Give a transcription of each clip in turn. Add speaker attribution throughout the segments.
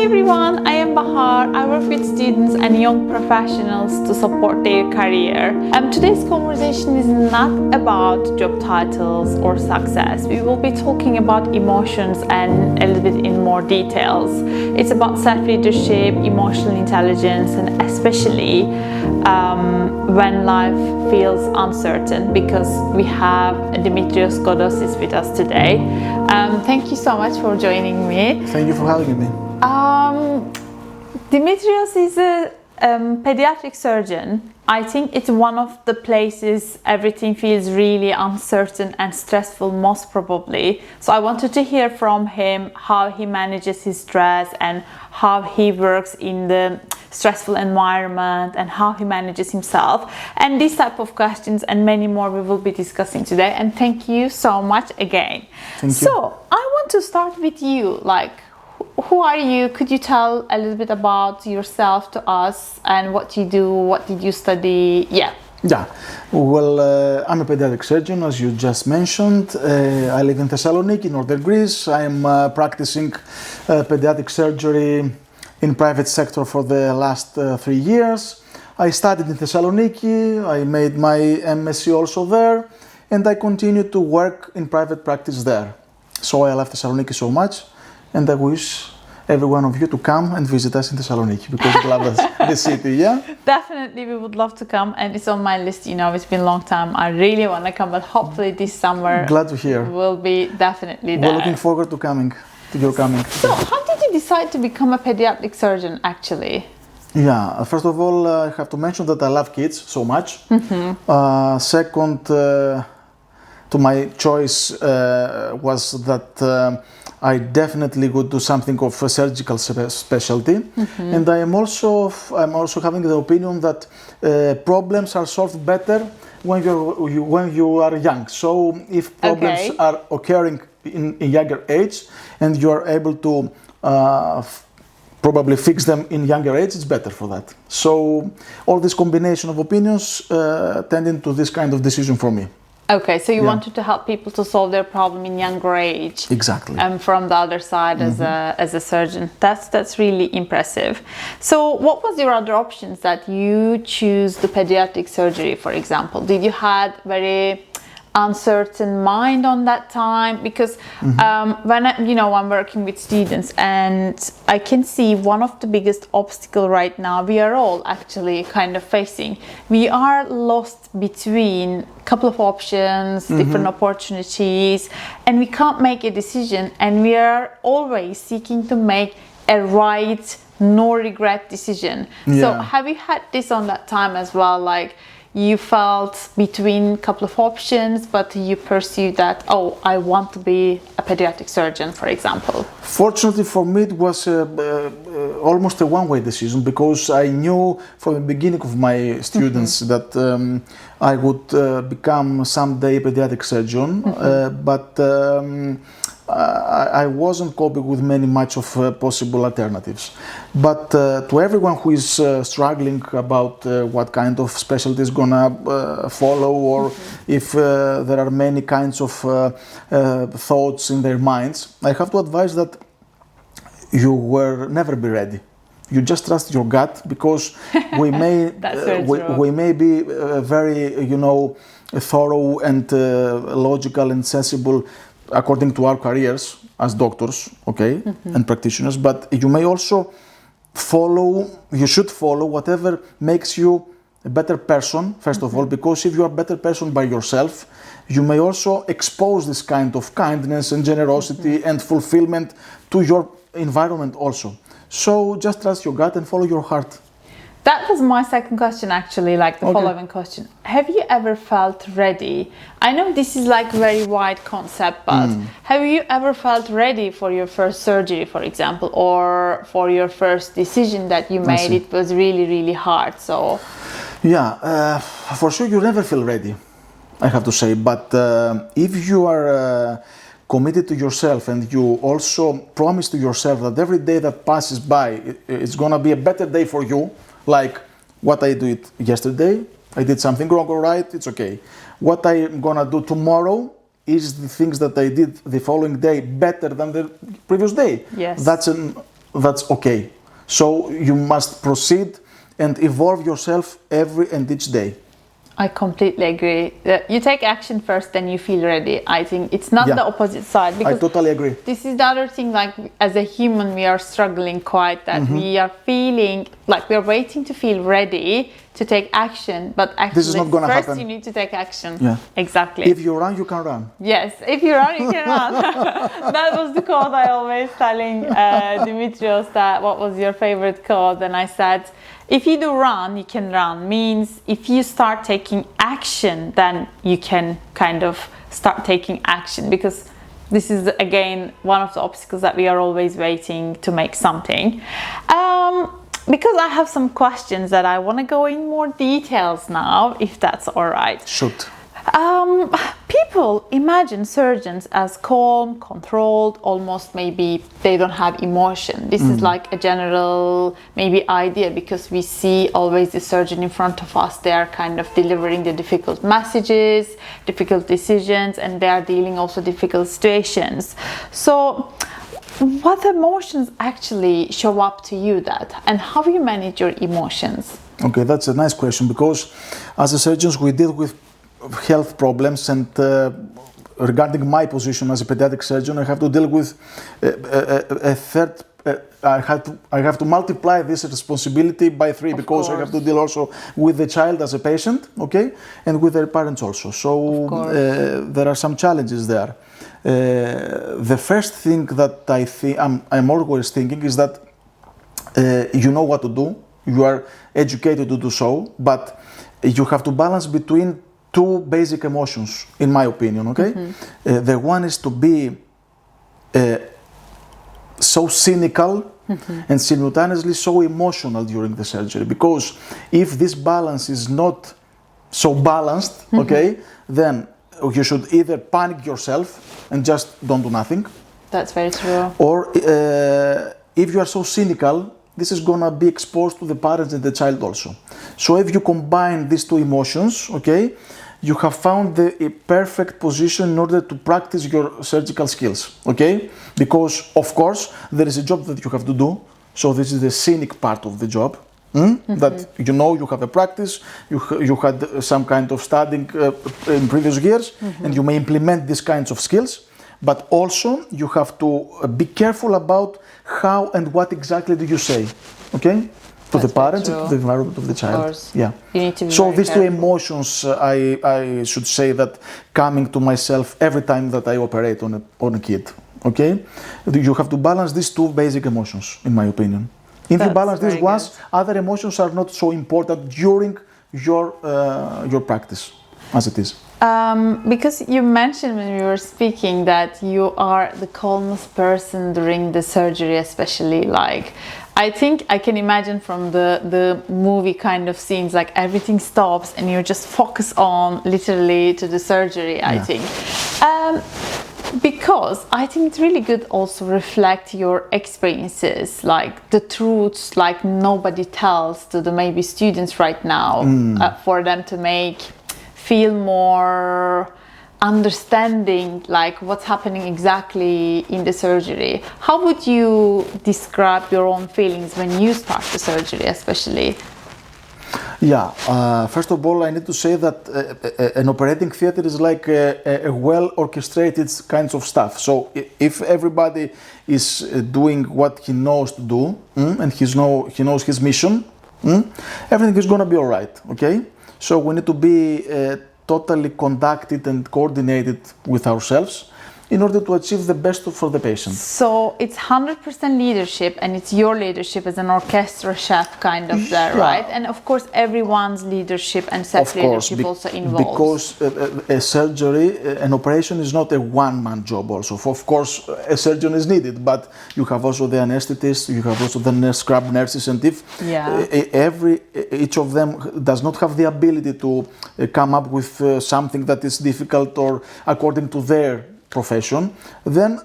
Speaker 1: everyone, I am Bahar. I work with students and young professionals to support their career. Today's conversation is not about job titles or success. We will be talking about emotions and a little bit in more details. It's about self-leadership, emotional intelligence, and especially when life feels uncertain, because we have Dimitrios Godosis with us today. Thank you so much for joining me.
Speaker 2: Thank you for having me.
Speaker 1: Dimitrios is a pediatric surgeon. I think it's one of the places everything feels really uncertain and stressful, most probably. So I wanted to hear from him how he manages his stress and how he works in the stressful environment and how he manages himself. And these type of questions and many more we will be discussing today. And thank you so much again.
Speaker 2: Thank you.
Speaker 1: So I want to start with you. Who are you? Could you tell a little bit about yourself to us and what you do? What did you study? Yeah.
Speaker 2: Well, I'm a pediatric surgeon, as you just mentioned. I live in Thessaloniki, northern Greece. I am practicing pediatric surgery in private sector for the last 3 years. I studied in Thessaloniki. I made my MSc also there, and I continue to work in private practice there. So I love Thessaloniki so much. And I wish every one of you to come and visit us in Thessaloniki because we love the city, yeah?
Speaker 1: Definitely, we would love to come, and it's on my list. It's been a long time. I really want to come, but hopefully this summer.
Speaker 2: Glad to hear.
Speaker 1: We'll be definitely there.
Speaker 2: We're looking forward to your coming.
Speaker 1: So, how did you decide to become a pediatric surgeon, actually?
Speaker 2: Yeah, first of all, I have to mention that I love kids so much. Second, to my choice was that I definitely would do something of a surgical specialty, and I'm also having the opinion that problems are solved better when you are young. So if problems are occurring in younger age and you are able to probably fix them in younger age, it's better for that. So all this combination of opinions tended to this kind of decision for me.
Speaker 1: Okay, so you wanted to help people to solve their problem in younger age.
Speaker 2: Exactly.
Speaker 1: And from the other side as a surgeon. That's really impressive. So what was your other options that you choose the pediatric surgery, for example? Did you had very uncertain mind on that time? Because when I'm working with students, and I can see one of the biggest obstacle right now we are all actually kind of facing. We are lost between a couple of options, different opportunities, and we can't make a decision, and we are always seeking to make a right, no regret decision. So have you had this on that time as well? You felt between a couple of options, but you pursued that, I want to be a pediatric surgeon, for example.
Speaker 2: Fortunately for me, it was almost a one-way decision, because I knew from the beginning of my students that I would become someday a pediatric surgeon, but I wasn't coping with much of possible alternatives. But to everyone who is struggling about what kind of specialty is gonna follow, or if there are many kinds of thoughts in their minds, I have to advise that you will never be ready. You just trust your gut, because we may we may be very thorough and logical and sensible according to our careers as doctors, and practitioners, but you may also you should follow whatever makes you a better person, first of all, because if you are a better person by yourself, you may also expose this kind of kindness and generosity and fulfillment to your environment also. So just trust your gut and follow your heart.
Speaker 1: That was my second question, actually, following question. Have you ever felt ready? I know this is very wide concept, but have you ever felt ready for your first surgery, for example, or for your first decision that you made? It was really, really hard. So,
Speaker 2: yeah, for sure you never feel ready, I have to say. But if you are committed to yourself, and you also promise to yourself that every day that passes by, it's gonna be a better day for you. Like what I did yesterday, I did something wrong or right, it's okay. What I'm gonna do tomorrow is the things that I did the following day better than the previous day.
Speaker 1: Yes.
Speaker 2: That's a that's okay. So you must proceed and evolve yourself every and each day.
Speaker 1: I completely agree. You take action first, then you feel ready. I think it's not the opposite side.
Speaker 2: I totally agree.
Speaker 1: This is the other thing, like as a human, we are struggling quite that we are feeling like we're waiting to feel ready to take action, but actually
Speaker 2: this is not gonna
Speaker 1: first
Speaker 2: happen.
Speaker 1: You need to take action.
Speaker 2: Yeah.
Speaker 1: Exactly.
Speaker 2: If you run, you can run.
Speaker 1: Yes, if you run, you can run. That was the quote I always telling Dimitrios that what was your favorite quote, and I said, if you do run, you can run. Means if you start taking action, then you can kind of start taking action, because this is again one of the obstacles that we are always waiting to make something. Because I have some questions that I want to go in more details now, if that's all right.
Speaker 2: Shoot.
Speaker 1: People imagine surgeons as calm, controlled, almost maybe they don't have emotion. This is like a general maybe idea, because we see always the surgeon in front of us. They are kind of delivering the difficult messages, difficult decisions, and they are dealing also difficult situations. So what emotions actually show up to you and how you manage your emotions?
Speaker 2: Okay, that's a nice question, because as a surgeons we deal with health problems, and regarding my position as a pediatric surgeon, I have to deal with a third. I have to multiply this responsibility by 3, because I have to deal also with the child as a patient, okay, and with their parents also. So there are some challenges there. The first thing that I think I'm always thinking is that you know what to do, you are educated to do so, but you have to balance between 2 basic emotions, in my opinion, okay? The one is to be so cynical and simultaneously so emotional during the surgery, because if this balance is not so balanced, okay, then you should either panic yourself and just don't do nothing.
Speaker 1: That's very true.
Speaker 2: Or if you are so cynical, this is gonna be exposed to the parents and the child also. So if you combine these 2 emotions, okay, you have found the perfect position in order to practice your surgical skills, okay? Because of course there is a job that you have to do. So this is the scenic part of the job. That you know you have a practice, you had some kind of studying in previous years, and you may implement these kinds of skills. But also you have to be careful about how and what exactly do you say, okay? To the parents and to the environment of the child. Of course. Yeah.
Speaker 1: You need to be
Speaker 2: so these
Speaker 1: careful.
Speaker 2: 2 emotions, I should say that coming to myself every time that I operate on a kid, okay? You have to balance these 2 basic emotions, in my opinion. If you balance these ones, other emotions are not so important during your practice, as it is.
Speaker 1: Because you mentioned when we were speaking that you are the calmest person during the surgery, especially. Like, I think I can imagine from the movie kind of scenes, like everything stops and you just focus on literally to the surgery, I think. Because I think it's really good also reflect your experiences, like the truths, like nobody tells to the maybe students right now, for them to feel more understanding, like what's happening exactly in the surgery. How would you describe your own feelings when you start the surgery, especially?
Speaker 2: Yeah, first of all, I need to say that an operating theater is like a well orchestrated kinds of stuff. So if everybody is doing what he knows to do, and he knows his mission, everything is going to be all right, okay? So we need to be totally conducted and coordinated with ourselves in order to achieve the best for the patient.
Speaker 1: So it's 100% leadership, and it's your leadership as an orchestra chef kind of there, right? And of course everyone's leadership and self-leadership also involves.
Speaker 2: Because a surgery, an operation is not a one-man job also. Of course a surgeon is needed, but you have also the anesthetist, you have also the scrub nurses, and if each of them does not have the ability to come up with something that is difficult or according to their profession, then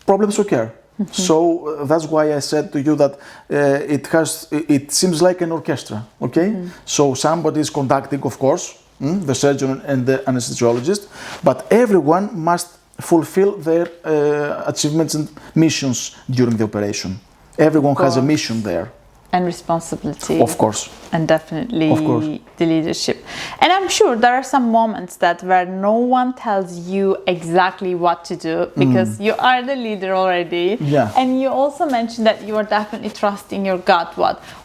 Speaker 2: problems occur. So that's why I said to you that it seems like an orchestra, okay? So somebody is conducting, of course, the surgeon and the anesthesiologist, but everyone must fulfill their achievements and missions during the operation. Everyone has a mission there.
Speaker 1: And responsibility.
Speaker 2: Of course.
Speaker 1: And definitely
Speaker 2: of course.
Speaker 1: The leadership. And I'm sure there are some moments that where no one tells you exactly what to do because you are the leader already.
Speaker 2: Yeah.
Speaker 1: And you also mentioned that you are definitely trusting your gut.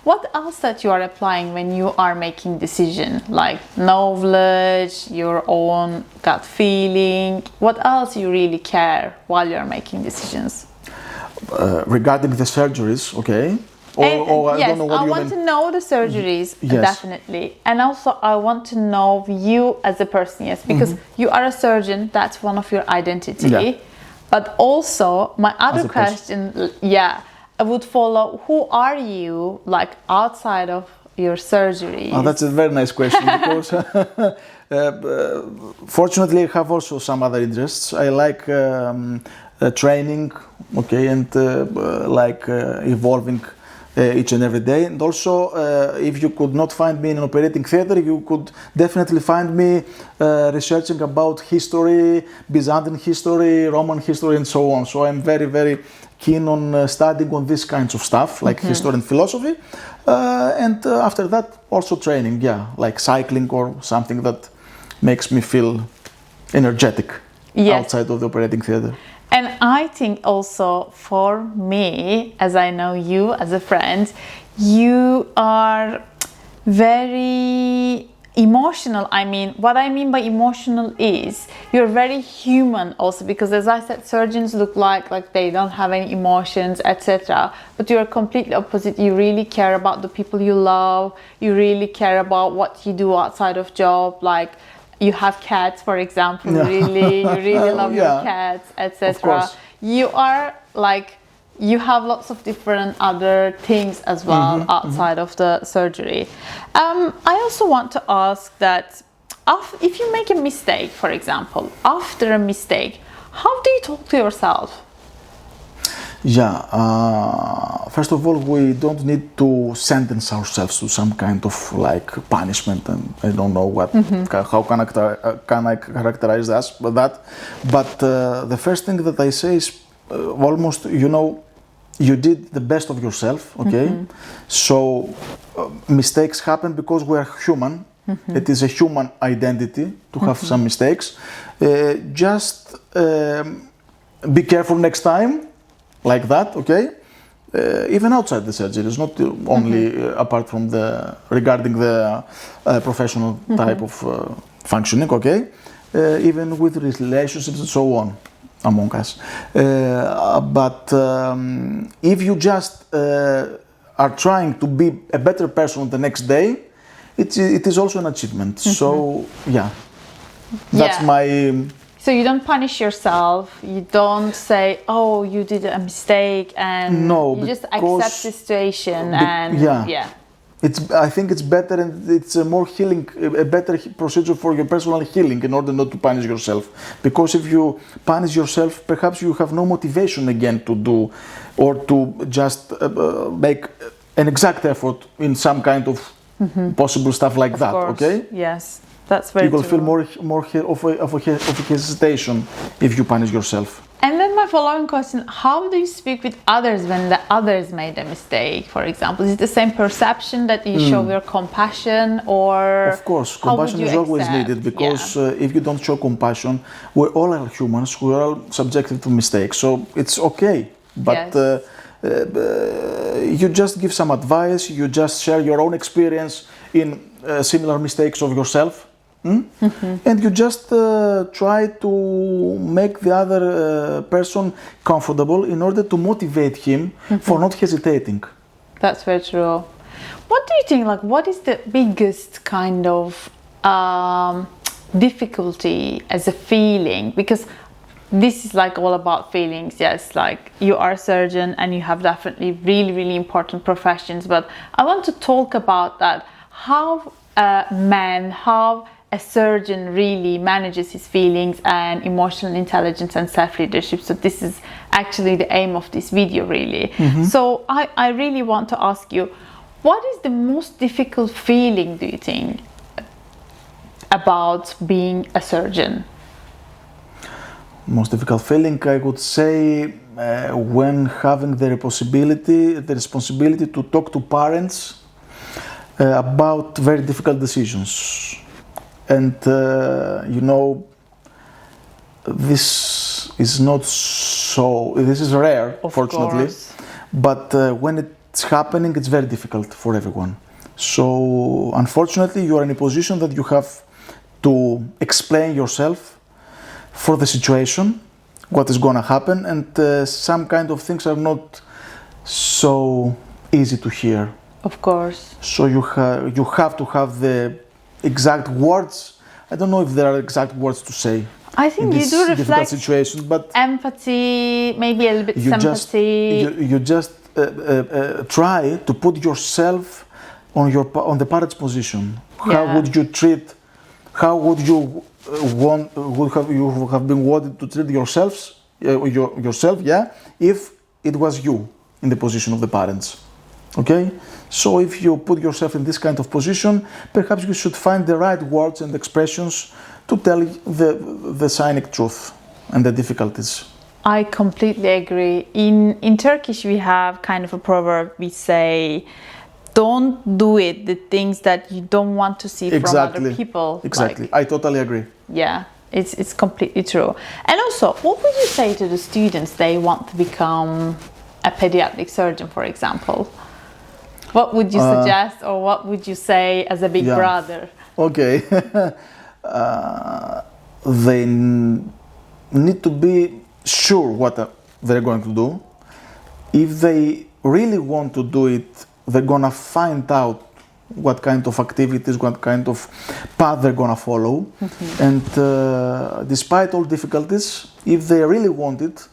Speaker 1: What else that you are applying when you are making decision? Like knowledge, your own gut feeling. What else you really care while you're making decisions?
Speaker 2: Regarding the surgeries, okay. Or
Speaker 1: yes,
Speaker 2: I don't know what
Speaker 1: I
Speaker 2: you
Speaker 1: want
Speaker 2: mean.
Speaker 1: to know the surgeries,
Speaker 2: Yes.
Speaker 1: definitely. And also I want to know you as a person, yes, because you are a surgeon, that's one of your identity.
Speaker 2: Yeah.
Speaker 1: But also my other
Speaker 2: As a person.
Speaker 1: question, I would follow, who are you like outside of your surgery?
Speaker 2: Oh, that's a very nice question because fortunately I have also some other interests. I like training, okay, and evolving each and every day. And also, if you could not find me in an operating theater, you could definitely find me researching about history, Byzantine history, Roman history, and so on. So I'm very, very keen on studying on these kinds of stuff, like history and philosophy. And after that, also training, like cycling or something that makes me feel energetic outside of the operating theater.
Speaker 1: And I think also for me, as I know you as a friend, you are very emotional. I mean, what I mean by emotional is you're very human also, because as I said, surgeons look like they don't have any emotions, etc. But you're completely opposite. You really care about the people you love. You really care about what you do outside of job, like you have cats, for example, you really love your cats, etc. You are like, you have lots of different other things as well outside of the surgery. I also want to ask that if you make a mistake, for example, after a mistake, how do you talk to yourself?
Speaker 2: First of all, we don't need to sentence ourselves to some kind of like punishment, and I don't know what, how can I characterize that. But the first thing that I say is almost, you did the best of yourself, okay? So mistakes happen because we are human. It is a human identity to have some mistakes. Just be careful next time. Like that, okay? Even outside the surgery, it's not only apart from regarding the professional type of functioning, okay? Even with relationships and so on among us. But if you just are trying to be a better person the next day, it is also an achievement. So, that's my...
Speaker 1: So you don't punish yourself, you don't say, oh, you did a mistake, and you just accept the situation
Speaker 2: I think it's better, and it's a more healing, a better procedure for your personal healing in order not to punish yourself. Because if you punish yourself, perhaps you have no motivation again to do or to just make an exact effort in some kind of possible stuff like that, okay?
Speaker 1: Yes. That's very
Speaker 2: you will
Speaker 1: true.
Speaker 2: feel more of a hesitation if you punish yourself.
Speaker 1: And then my following question, how do you speak with others when the others made a mistake, for example? Is it the same perception that you show your compassion, or...
Speaker 2: Of course, compassion is always needed, because if you don't show compassion, we all are humans, we're all subjected to mistakes, so it's okay. But you just give some advice, you just share your own experience in similar mistakes of yourself. And you just try to make the other person comfortable in order to motivate him for not hesitating.
Speaker 1: That's very true. What do you think, like, what is the biggest kind of difficulty as a feeling? Because this is like all about feelings, yes, like you are a surgeon and you have definitely really important professions, but I want to talk about that, how a surgeon really manages his feelings and emotional intelligence and self-leadership. So this is actually the aim of this video, really. So I really want to ask you, what is the most difficult feeling, do you think, about being a surgeon?
Speaker 2: Most difficult feeling, I would say, when having the responsibility to talk to parents about very difficult decisions. And this is not so, this is rare, fortunately.
Speaker 1: Course.
Speaker 2: But when it's happening, it's very difficult for everyone. So unfortunately, you are in a position that you have to explain yourself for the situation, what is going to happen, and some kind of things are not so easy to hear.
Speaker 1: Of course.
Speaker 2: So you have to have the exact words. I don't know if there are exact words to say.
Speaker 1: I think you do reflect
Speaker 2: situation, but
Speaker 1: empathy, maybe a little bit sympathy.
Speaker 2: You just try to put yourself on the parent's position. How would you treat? How would you have been wanted to treat yourself? If it was you in the position of the parents. Okay. So if you put yourself in this kind of position, perhaps you should find the right words and expressions to tell the cynic truth and the difficulties.
Speaker 1: I completely agree. In Turkish, we have kind of a proverb. We say, don't do it, the things that you don't want to see from other people.
Speaker 2: Exactly. I totally agree.
Speaker 1: Yeah, it's completely true. And also, what would you say to the students they want to become a pediatric surgeon, for example? What would you suggest, or what would you say as a big brother?
Speaker 2: Okay. They need to be sure what they're going to do. If they really want to do it, they're gonna find out what kind of activities, what kind of path they're gonna follow. Mm-hmm. And despite all difficulties, if they really want it,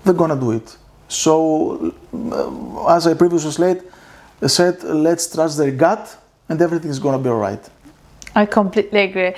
Speaker 2: they're gonna do it. So, as I previously said, let's trust their gut and everything is gonna be all right.
Speaker 1: I completely agree.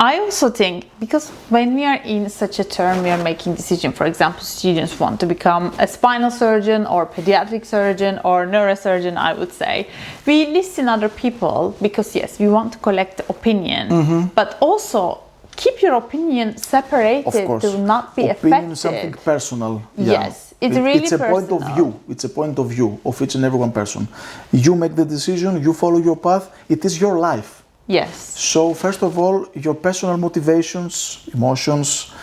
Speaker 1: I also think, because when we are in such a term, we are making decision. For example, students want to become a spinal surgeon or pediatric surgeon or neurosurgeon, I would say. We listen other people because, yes, we want to collect opinion, but also keep your opinion separated to not be
Speaker 2: opinion
Speaker 1: affected.
Speaker 2: Is something personal.
Speaker 1: Yes, it's really
Speaker 2: it's a
Speaker 1: personal.
Speaker 2: point of view. It's a point of view of each and every one person. You make the decision, you follow your path, it is your life.
Speaker 1: Yes.
Speaker 2: So first of all, your personal motivations, emotions,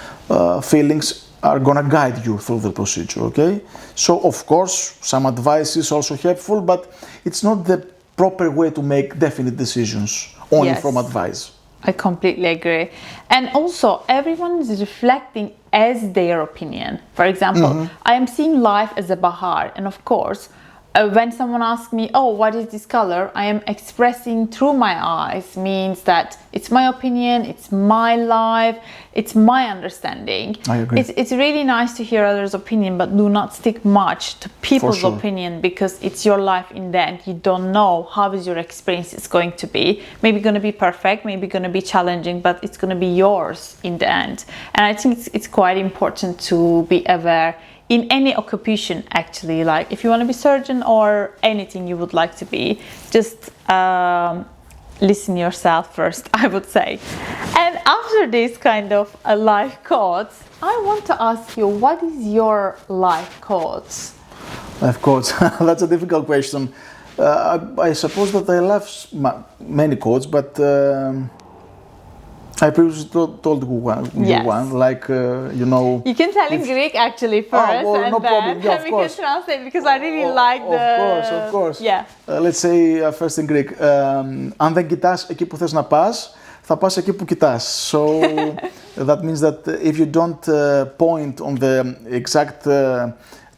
Speaker 2: feelings are gonna guide you through the procedure, okay? So of course, some advice is also helpful, but it's not the proper way to make definite decisions only from advice.
Speaker 1: I completely agree. And also, everyone is reflecting as their opinion. For example, I am seeing life as a Bahar, and of course, when someone asks me, oh, what is this color? I am expressing through my eyes, means that it's my opinion, it's my life, it's my understanding.
Speaker 2: I agree.
Speaker 1: It's really nice to hear others' opinion, but do not stick much to people's opinion, because it's your life in the end. You don't know how is your experience is going to be. Maybe going to be perfect, maybe going to be challenging, but it's going to be yours in the end. And I think it's quite important to be aware in any occupation, actually, like if you want to be surgeon or anything you would like to be, just listen yourself first, I would say. And after this kind of life quotes, I want to ask you, what is your life quotes?
Speaker 2: Life quotes, that's a difficult question. I suppose that I love many quotes, but I previously told you one, like,
Speaker 1: You can tell in Greek actually first, and
Speaker 2: no
Speaker 1: then
Speaker 2: problem. Yeah,
Speaker 1: we can translate, because I really like
Speaker 2: Of course.
Speaker 1: Yeah.
Speaker 2: Let's say first in Greek. Αν δεν κοιτάς εκεί που θες να πας, θα πας εκεί που κοιτάς. So that means that if you don't point on the exact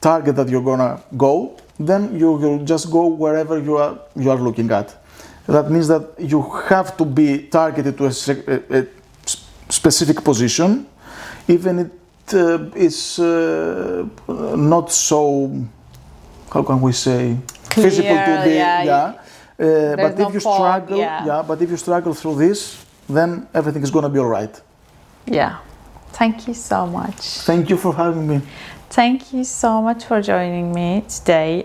Speaker 2: target that you're gonna go, then you will just go wherever you are looking at. That means that you have to be targeted to a specific position, even it is not so, how can we say,
Speaker 1: clear,
Speaker 2: feasible to be. But
Speaker 1: no
Speaker 2: if you struggle, but if you struggle through this, then everything is going to be all right.
Speaker 1: Yeah. Thank you so much.
Speaker 2: Thank you for having me.
Speaker 1: Thank you so much for joining me today.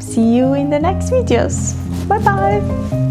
Speaker 1: See you in the next videos. Bye bye.